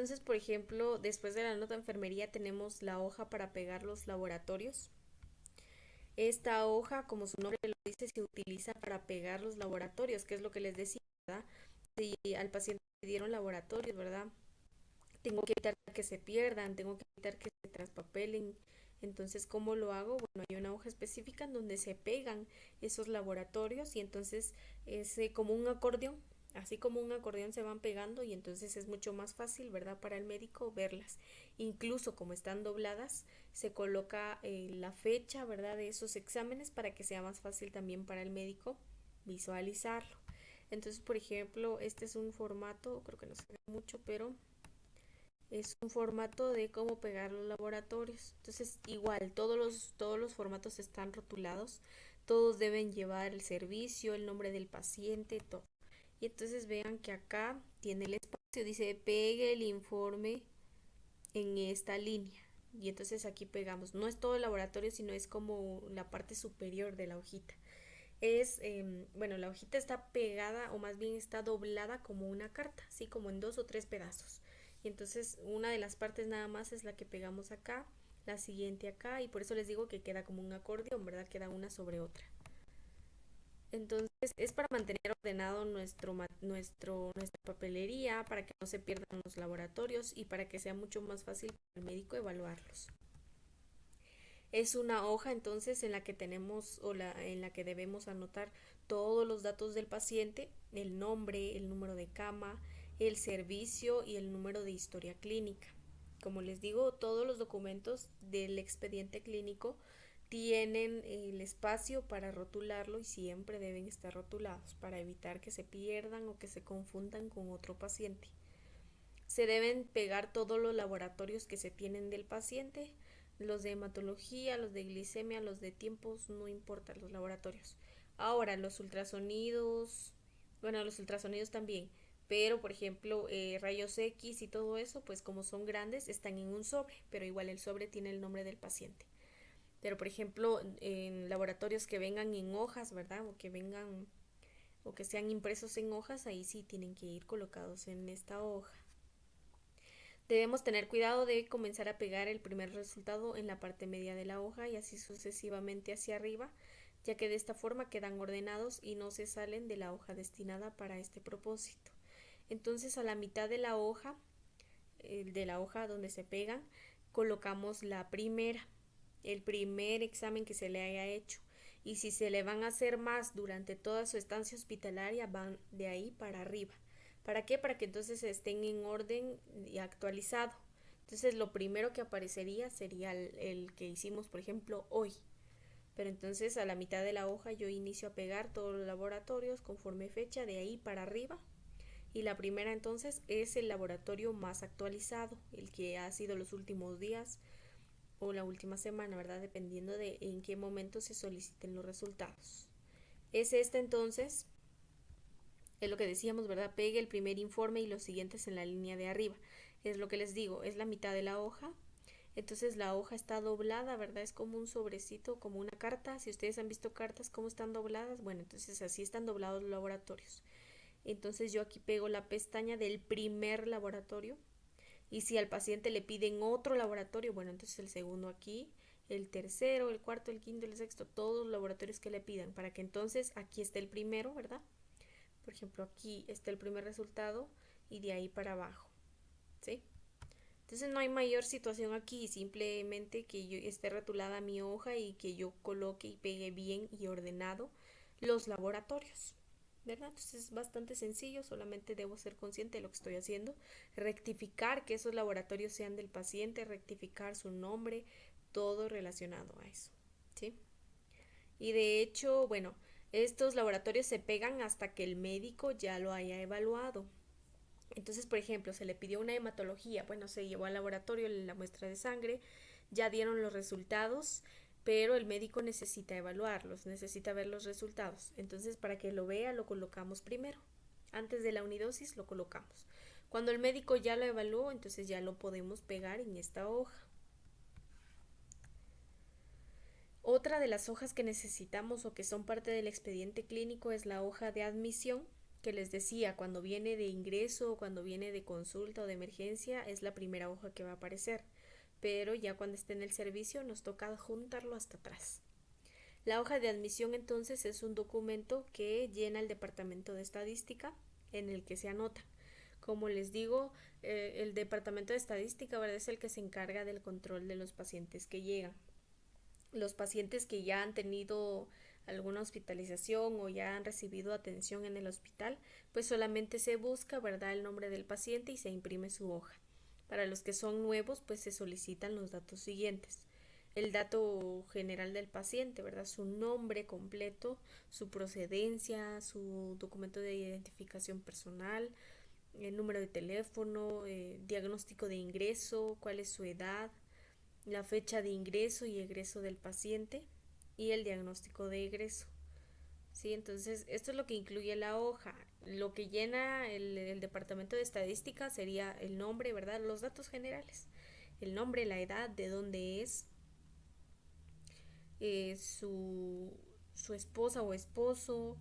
Entonces, por ejemplo, después de la nota de enfermería tenemos la hoja para pegar los laboratorios. Esta hoja, como su nombre lo dice, se utiliza para pegar los laboratorios, que es lo que les decía, ¿verdad? Si al paciente le dieron laboratorios, ¿verdad? Tengo que evitar que se pierdan, tengo que evitar que se traspapelen. Entonces, ¿cómo lo hago? Bueno, hay una hoja específica en donde se pegan esos laboratorios y entonces es como un acordeón, así como un acordeón se van pegando y entonces es mucho más fácil, ¿verdad? Para el médico verlas. Incluso como están dobladas, se coloca la fecha, ¿verdad? De esos exámenes para que sea más fácil también para el médico visualizarlo. Entonces, por ejemplo, este es un formato, creo que no se ve mucho, pero es un formato de cómo pegar los laboratorios. Entonces, igual, todos los formatos están rotulados, todos deben llevar el servicio, el nombre del paciente, todo. Y entonces vean que acá tiene el espacio, dice pegue el informe en esta línea. Y entonces aquí pegamos. No es todo el laboratorio, sino es como la parte superior de la hojita. Bueno, la hojita está pegada o más bien está doblada como una carta, así como en dos o tres pedazos. Y entonces una de las partes nada más es la que pegamos acá, la siguiente acá, y por eso les digo que queda como un acordeón, ¿verdad? Queda una sobre otra. Entonces es para mantener ordenado nuestra papelería, para que no se pierdan los laboratorios y para que sea mucho más fácil para el médico evaluarlos. Es una hoja entonces en la que tenemos en la que debemos anotar todos los datos del paciente, el nombre, el número de cama, el servicio y el número de historia clínica. Como les digo, todos los documentos del expediente clínico tienen el espacio para rotularlo y siempre deben estar rotulados para evitar que se pierdan o que se confundan con otro paciente. Se deben pegar todos los laboratorios que se tienen del paciente, los de hematología, los de glicemia, los de tiempos, no importa los laboratorios. Ahora, los ultrasonidos, bueno, los ultrasonidos también, pero por ejemplo, rayos X y todo eso, pues como son grandes, están en un sobre, pero igual el sobre tiene el nombre del paciente. Pero por ejemplo, en laboratorios que vengan en hojas, ¿verdad? O que sean impresos en hojas, ahí sí tienen que ir colocados en esta hoja. Debemos tener cuidado de comenzar a pegar el primer resultado en la parte media de la hoja y así sucesivamente hacia arriba, ya que de esta forma quedan ordenados y no se salen de la hoja destinada para este propósito. Entonces a la mitad de la hoja donde se pegan, colocamos el primer examen que se le haya hecho. Y si se le van a hacer más durante toda su estancia hospitalaria, van de ahí para arriba. ¿Para qué? Para que entonces estén en orden y actualizado. Entonces lo primero que aparecería sería el que hicimos, por ejemplo, hoy. Pero entonces a la mitad de la hoja yo inicio a pegar todos los laboratorios conforme fecha de ahí para arriba. Y la primera entonces es el laboratorio más actualizado, el que ha sido los últimos días o la última semana, ¿verdad? Dependiendo de en qué momento se soliciten los resultados. Es este entonces, es lo que decíamos, ¿verdad? Pegue el primer informe y los siguientes en la línea de arriba. Es lo que les digo, es la mitad de la hoja. Entonces la hoja está doblada, ¿verdad? Es como un sobrecito, como una carta. Si ustedes han visto cartas, ¿cómo están dobladas? Bueno, entonces así están doblados los laboratorios. Entonces yo aquí pego la pestaña del primer laboratorio y si al paciente le piden otro laboratorio, bueno, entonces el segundo aquí, el tercero, el cuarto, el quinto, el sexto, todos los laboratorios que le pidan, para que entonces aquí esté el primero, ¿verdad? Por ejemplo, aquí está el primer resultado y de ahí para abajo, ¿sí? Entonces no hay mayor situación aquí, simplemente que yo esté rotulada mi hoja y que yo coloque y pegue bien y ordenado los laboratorios. ¿Verdad? Entonces es bastante sencillo, solamente debo ser consciente de lo que estoy haciendo, rectificar que esos laboratorios sean del paciente, rectificar su nombre, todo relacionado a eso, ¿sí? Y de hecho, bueno, estos laboratorios se pegan hasta que el médico ya lo haya evaluado. Entonces, por ejemplo, se le pidió una hematología, bueno, se llevó al laboratorio la muestra de sangre, ya dieron los resultados, pero el médico necesita evaluarlos, necesita ver los resultados. Entonces, para que lo vea, lo colocamos primero. Antes de la unidosis lo colocamos. Cuando el médico ya lo evaluó, entonces ya lo podemos pegar en esta hoja. Otra de las hojas que necesitamos o que son parte del expediente clínico es la hoja de admisión. que les decía, cuando viene de ingreso, cuando viene de consulta o de emergencia, es la primera hoja que va a aparecer. Pero ya cuando esté en el servicio nos toca juntarlo hasta atrás. La hoja de admisión entonces es un documento que llena el departamento de estadística en el que se anota. Como les digo, el departamento de estadística, ¿verdad? Es el que se encarga del control de los pacientes que llegan. Los pacientes que ya han tenido alguna hospitalización o ya han recibido atención en el hospital, pues solamente se busca, ¿verdad?, el nombre del paciente y se imprime su hoja. Para los que son nuevos, pues se solicitan los datos siguientes. El dato general del paciente, ¿verdad? Su nombre completo, su procedencia, su documento de identificación personal, el número de teléfono, diagnóstico de ingreso, cuál es su edad, la fecha de ingreso y egreso del paciente y el diagnóstico de egreso. ¿Sí? Entonces, esto es lo que incluye la hoja. Lo que llena el departamento de estadística sería el nombre, ¿verdad? Los datos generales. El nombre, la edad, de dónde es, su esposa o esposo,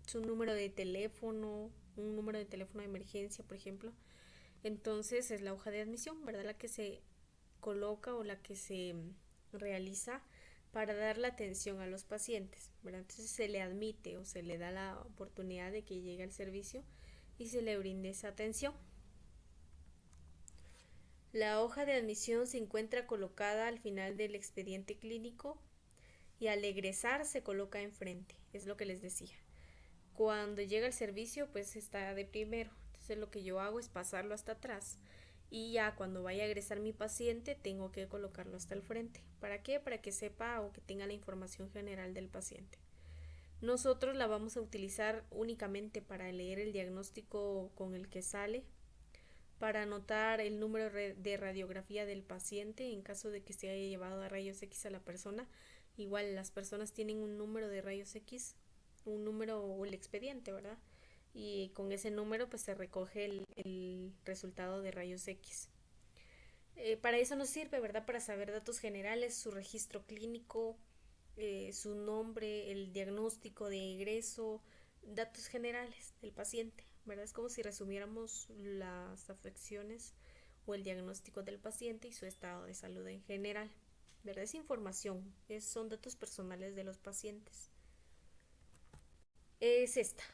su número de teléfono, un número de teléfono de emergencia, por ejemplo. Entonces es la hoja de admisión, ¿verdad? La que se coloca o la que se realiza para dar la atención a los pacientes, ¿verdad? Entonces se le admite o se le da la oportunidad de que llegue al servicio y se le brinde esa atención. La hoja de admisión se encuentra colocada al final del expediente clínico y al egresar se coloca enfrente, es lo que les decía. Cuando llega al servicio, pues está de primero. Entonces lo que yo hago es pasarlo hasta atrás y ya cuando vaya a egresar mi paciente tengo que colocarlo hasta el frente. ¿Para qué? Para que sepa o que tenga la información general del paciente. Nosotros la vamos a utilizar únicamente para leer el diagnóstico con el que sale, para anotar el número de radiografía del paciente en caso de que se haya llevado a rayos X a la persona. Igual las personas tienen un número de rayos X, un número o el expediente, ¿verdad? Y con ese número pues se recoge el resultado de rayos X. Para eso nos sirve, ¿verdad? Para saber datos generales, su registro clínico, su nombre, el diagnóstico de egreso, datos generales del paciente, ¿verdad? Es como si resumiéramos las afecciones o el diagnóstico del paciente y su estado de salud en general, ¿verdad? Es información, son datos personales de los pacientes. Es esta.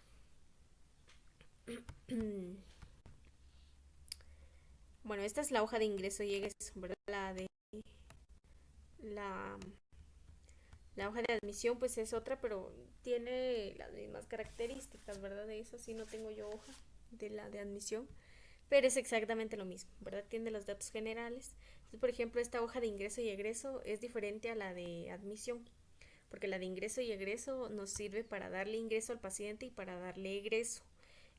Bueno, esta es la hoja de ingreso y egreso, ¿verdad? La, la hoja de admisión pues es otra, pero tiene las mismas características, ¿verdad? De esa sí no tengo yo hoja de la de admisión, pero es exactamente lo mismo, ¿verdad? Tiene los datos generales. Entonces, por ejemplo, esta hoja de ingreso y egreso es diferente a la de admisión, porque la de ingreso y egreso nos sirve para darle ingreso al paciente y para darle egreso.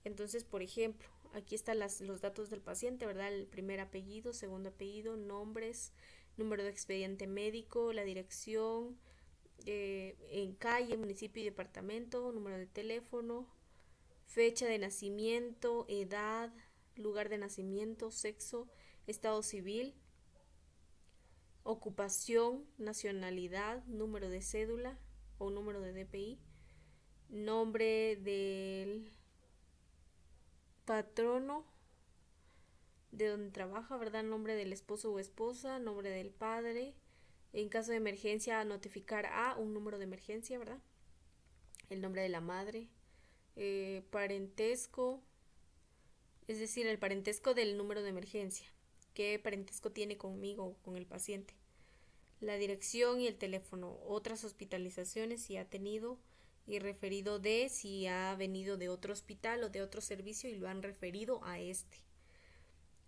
Entonces, por ejemplo, aquí están los datos del paciente, ¿verdad? El primer apellido, segundo apellido, nombres, número de expediente médico, la dirección, en calle, municipio y departamento, número de teléfono, fecha de nacimiento, edad, lugar de nacimiento, sexo, estado civil, ocupación, nacionalidad, número de cédula o número de DPI, nombre del patrono de donde trabaja, ¿verdad? Nombre del esposo o esposa, nombre del padre. En caso de emergencia, notificar a un número de emergencia, ¿verdad? El nombre de la madre. Parentesco, es decir, el parentesco del número de emergencia. ¿Qué parentesco tiene conmigo o con el paciente? La dirección y el teléfono. Otras hospitalizaciones si ha tenido y referido de si ha venido de otro hospital o de otro servicio y lo han referido a este.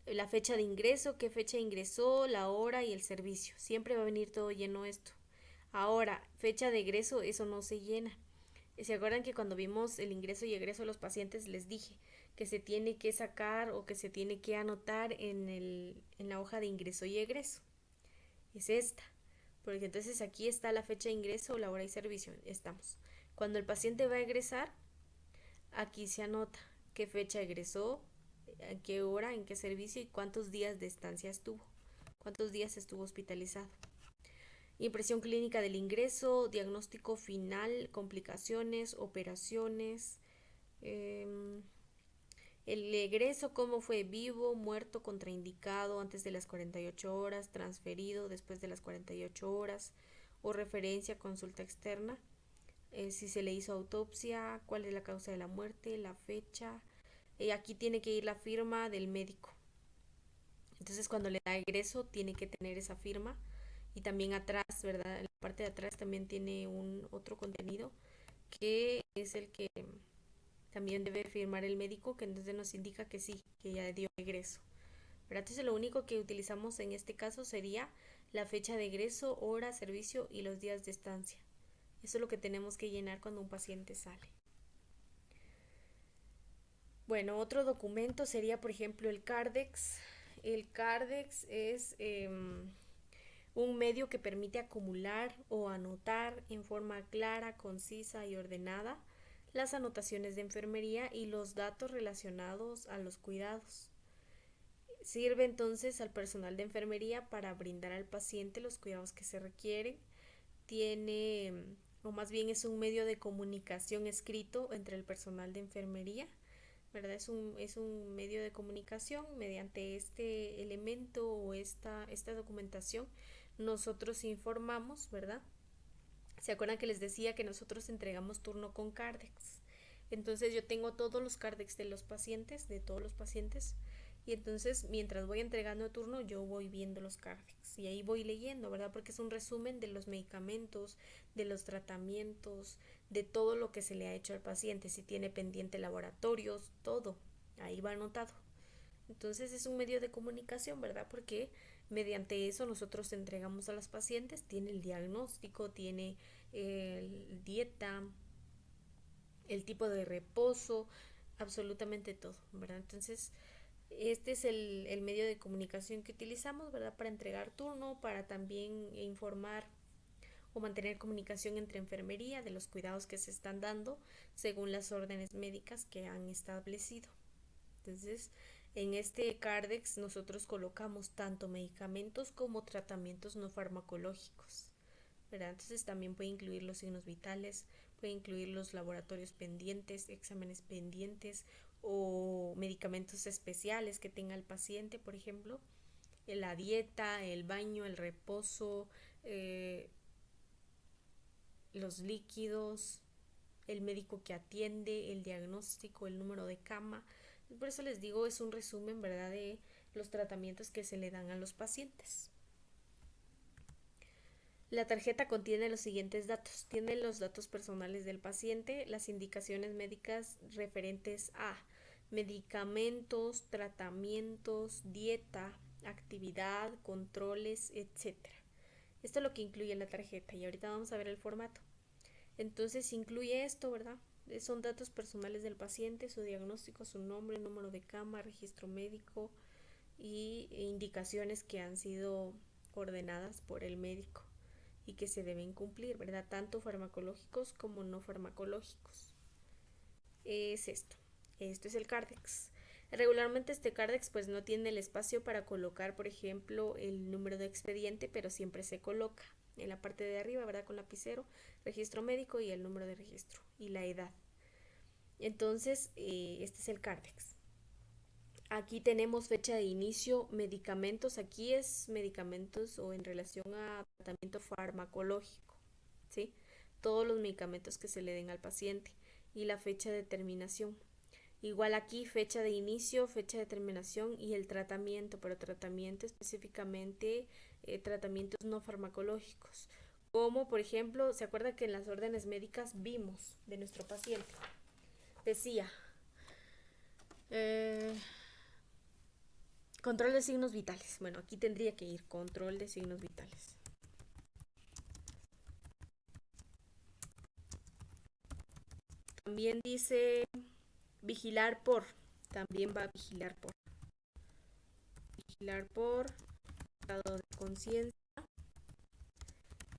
La fecha de ingreso, qué fecha ingresó, la hora y el servicio. Siempre va a venir todo lleno esto. Ahora, fecha de egreso, eso no se llena. ¿Se acuerdan que cuando vimos el ingreso y egreso de los pacientes les dije que se tiene que sacar o que se tiene que anotar en la hoja de ingreso y egreso? Es esta. Porque entonces aquí está la fecha de ingreso, la hora y servicio. Estamos. Cuando el paciente va a egresar, aquí se anota qué fecha egresó, a qué hora, en qué servicio y cuántos días de estancia estuvo, cuántos días estuvo hospitalizado. Impresión clínica del ingreso, diagnóstico final, complicaciones, operaciones, Em, el egreso, cómo fue: vivo, muerto, contraindicado, antes de las 48 horas, transferido después de las 48 horas, o referencia, consulta externa. Si se le hizo autopsia, cuál es la causa de la muerte, la fecha. Aquí tiene que ir la firma del médico. Entonces cuando le da egreso tiene que tener esa firma, y también atrás, ¿verdad? En la parte de atrás también tiene un otro contenido que es el que también debe firmar el médico, que entonces nos indica que sí, que ya dio egreso. Pero entonces lo único que utilizamos en este caso sería la fecha de egreso, hora, servicio y los días de estancia. Eso es lo que tenemos que llenar cuando un paciente sale. Bueno, otro documento sería, por ejemplo, el Cardex. El Cardex es un medio que permite acumular o anotar en forma clara, concisa y ordenada las anotaciones de enfermería y los datos relacionados a los cuidados. Sirve entonces al personal de enfermería para brindar al paciente los cuidados que se requieren. Tiene, o más bien es un medio de comunicación escrito entre el personal de enfermería, ¿verdad? Es un medio de comunicación. Mediante este elemento o esta documentación nosotros informamos, ¿verdad? ¿Se acuerdan que les decía que nosotros entregamos turno con Cardex? Entonces yo tengo todos los Cardex de los pacientes, de todos los pacientes, y entonces mientras voy entregando el turno yo voy viendo los Cardex y ahí voy leyendo, ¿verdad? Porque es un resumen de los medicamentos, de los tratamientos, de todo lo que se le ha hecho al paciente, si tiene pendiente laboratorios, todo, ahí va anotado. Entonces es un medio de comunicación, ¿verdad? Porque mediante eso nosotros entregamos a los pacientes, tiene el diagnóstico, tiene el dieta, el tipo de reposo, absolutamente todo, ¿verdad? Entonces este es el medio de comunicación que utilizamos, ¿verdad? Para entregar turno, para también informar o mantener comunicación entre enfermería de los cuidados que se están dando según las órdenes médicas que han establecido. Entonces, en este Cardex nosotros colocamos tanto medicamentos como tratamientos no farmacológicos, ¿verdad? Entonces también puede incluir los signos vitales, puede incluir los laboratorios pendientes, exámenes pendientes o medicamentos especiales que tenga el paciente, por ejemplo, la dieta, el baño, el reposo, eh, los líquidos, el médico que atiende, el diagnóstico, el número de cama. Por eso les digo, es un resumen, ¿verdad?, de los tratamientos que se le dan a los pacientes. La tarjeta contiene los siguientes datos. Tiene los datos personales del paciente, las indicaciones médicas referentes a medicamentos, tratamientos, dieta, actividad, controles, etcétera. Esto es lo que incluye la tarjeta y ahorita vamos a ver el formato. Entonces incluye esto, ¿verdad? Son datos personales del paciente, su diagnóstico, su nombre, número de cama, registro médico y indicaciones que han sido ordenadas por el médico y que se deben cumplir, ¿verdad? Tanto farmacológicos como no farmacológicos. Es esto. Esto es el Cardex. Regularmente este Cardex pues no tiene el espacio para colocar, por ejemplo, el número de expediente, pero siempre se coloca en la parte de arriba, ¿verdad? Con lapicero, registro médico y el número de registro y la edad. Entonces, este es el Cardex. Aquí tenemos fecha de inicio, medicamentos. Aquí es medicamentos o en relación a tratamiento farmacológico, ¿sí? Todos los medicamentos que se le den al paciente y la fecha de terminación. Igual aquí fecha de inicio, fecha de terminación y el tratamiento, pero tratamiento específicamente tratamientos no farmacológicos. Como por ejemplo, ¿se acuerda que en las órdenes médicas vimos de nuestro paciente? Decía, eh, control de signos vitales. Bueno, aquí tendría que ir control de signos vitales. También dice vigilar por. También va a vigilar por. Vigilar por estado de conciencia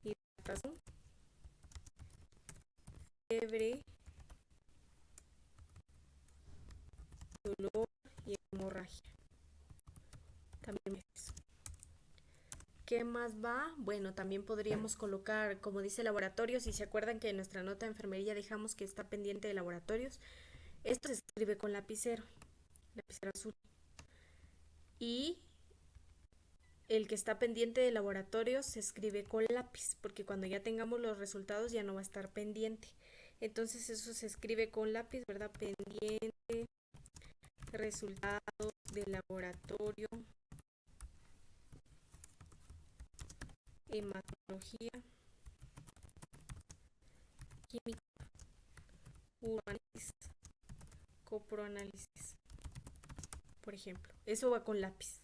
y razón, fiebre, dolor y hemorragia. También eso. ¿Qué más va? Bueno, también podríamos colocar, como dice laboratorios, si se acuerdan que en nuestra nota de enfermería dejamos que está pendiente de laboratorios, Esto se escribe con lapicero azul. Y el que está pendiente de laboratorio se escribe con lápiz, porque cuando ya tengamos los resultados ya no va a estar pendiente. Entonces eso se escribe con lápiz, ¿verdad? Pendiente, resultados de laboratorio, hematología, química, urbanística, coproanálisis, por ejemplo. Eso va con lápiz.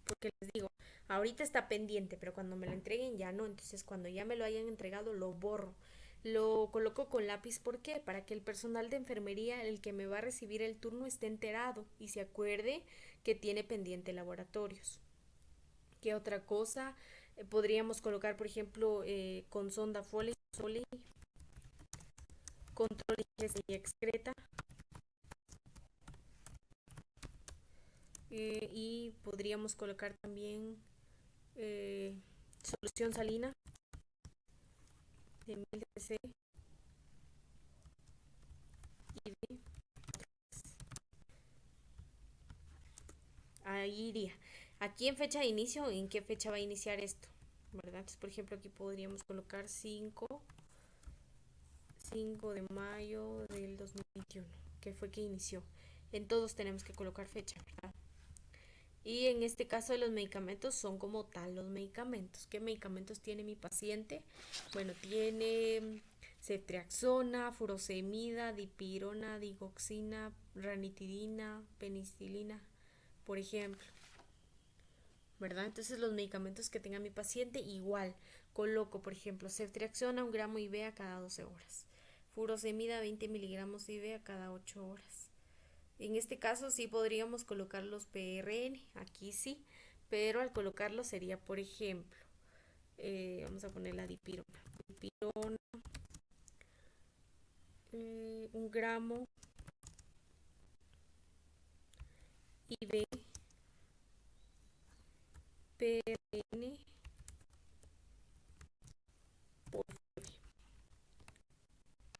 Porque les digo, ahorita está pendiente, pero cuando me lo entreguen ya no. Entonces cuando ya me lo hayan entregado lo borro. Lo coloco con lápiz, ¿por qué? Para que el personal de enfermería, el que me va a recibir el turno, esté enterado y se acuerde que tiene pendiente laboratorios. ¿Qué otra cosa? Podríamos colocar, por ejemplo, con sonda Foley, control de ingesta y excreta, y podríamos colocar también solución salina de 1000 cc y de ahí iría. Aquí en fecha de inicio, ¿en qué fecha va a iniciar esto? ¿Verdad? Entonces, por ejemplo, aquí podríamos colocar 5 de mayo del 2021, que fue que inició. En todos tenemos que colocar fecha, ¿verdad? Y en este caso de los medicamentos son como tal los medicamentos. ¿Qué medicamentos tiene mi paciente? Bueno, tiene ceftriaxona, furosemida, dipirona, digoxina, ranitidina, penicilina, por ejemplo, ¿verdad? Entonces los medicamentos que tenga mi paciente igual coloco, por ejemplo, ceftriaxona 1 gramo IV a cada 12 horas, furosemida 20 miligramos IV a cada 8 horas. En este caso sí podríamos colocar los PRN, aquí sí, pero al colocarlo sería, por ejemplo, vamos a poner la dipirona, dipirona 1 gramo IV PRN por fiebre,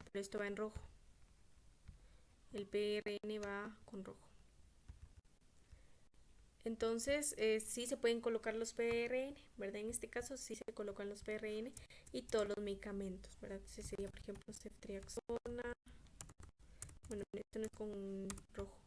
pero esto va en rojo, el PRN va con rojo. Entonces, sí se pueden colocar los PRN, ¿verdad? En este caso sí se colocan los PRN y todos los medicamentos, ¿verdad? Entonces sería, por ejemplo, ceftriaxona. Bueno, esto no es con rojo.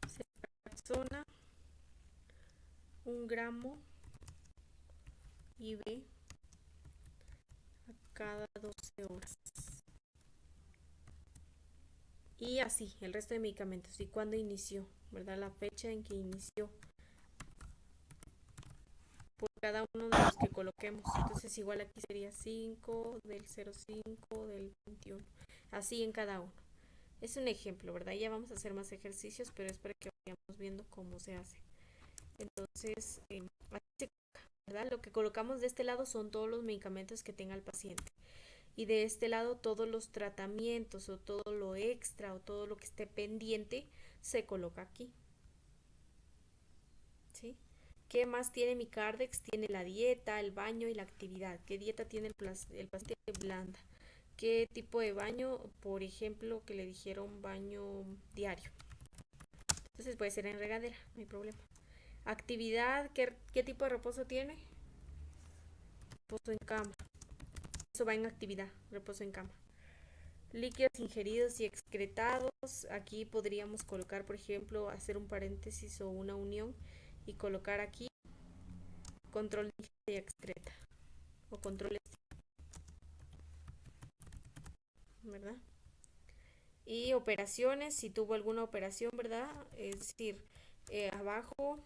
Ceftriaxona, 1 gramo IV a cada 12 horas. Y así, el resto de medicamentos. ¿Y cuándo inició? ¿Verdad? La fecha en que inició por cada uno de los que coloquemos. Entonces, igual aquí sería 5 del 05 del 21. Así en cada uno. Es un ejemplo, ¿verdad? Ya vamos a hacer más ejercicios, pero es para que vayamos viendo cómo se hace. Entonces, así se coloca, ¿verdad? Lo que colocamos de este lado son todos los medicamentos que tenga el paciente. Y de este lado todos los tratamientos o todo lo extra o todo lo que esté pendiente se coloca aquí. ¿Sí? ¿Qué más tiene mi Cardex? Tiene la dieta, el baño y la actividad. ¿Qué dieta tiene el paciente? Blanda. ¿Qué tipo de baño? Por ejemplo, que le dijeron baño diario. Entonces puede ser en regadera, no hay problema. Actividad, ¿qué tipo de reposo tiene? Reposo en cama. Eso va en actividad, reposo en cama. Líquidos ingeridos y excretados. Aquí podríamos colocar, por ejemplo, hacer un paréntesis o una unión y colocar aquí control de ingesta y excreta o control, ¿verdad? Y operaciones, si tuvo alguna operación, ¿verdad? Es decir, abajo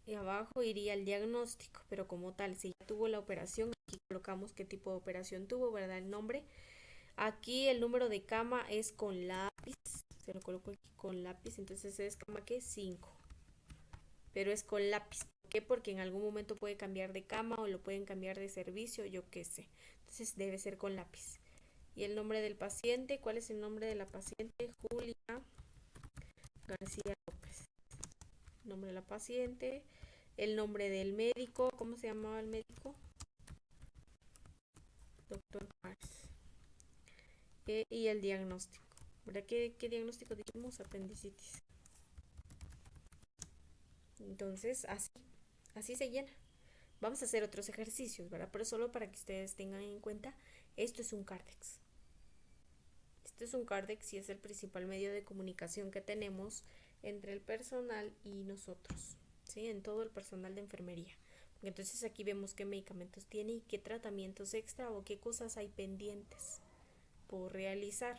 y abajo iría el diagnóstico, pero como tal, si ya tuvo la operación, aquí colocamos qué tipo de operación tuvo, ¿verdad? El nombre. Aquí el número de cama es con lápiz, se lo coloco aquí con lápiz, entonces es cama que 5. pero es con lápiz. ¿Por qué? Porque en algún momento puede cambiar de cama o lo pueden cambiar de servicio, yo qué sé. Entonces debe ser con lápiz. Y el nombre del paciente, ¿cuál es el nombre de la paciente? Julia García López. Nombre de la paciente. El nombre del médico, ¿cómo se llamaba el médico? Doctor Mars. Y el diagnóstico. ¿Verdad? ¿Qué diagnóstico dijimos? Apendicitis. Entonces, así se llena. Vamos a hacer otros ejercicios, ¿verdad? Pero solo para que ustedes tengan en cuenta, esto es un Cardex. Esto es un Cardex y es el principal medio de comunicación que tenemos entre el personal y nosotros, ¿sí? En todo el personal de enfermería. Entonces aquí vemos qué medicamentos tiene y qué tratamientos extra o qué cosas hay pendientes por realizar.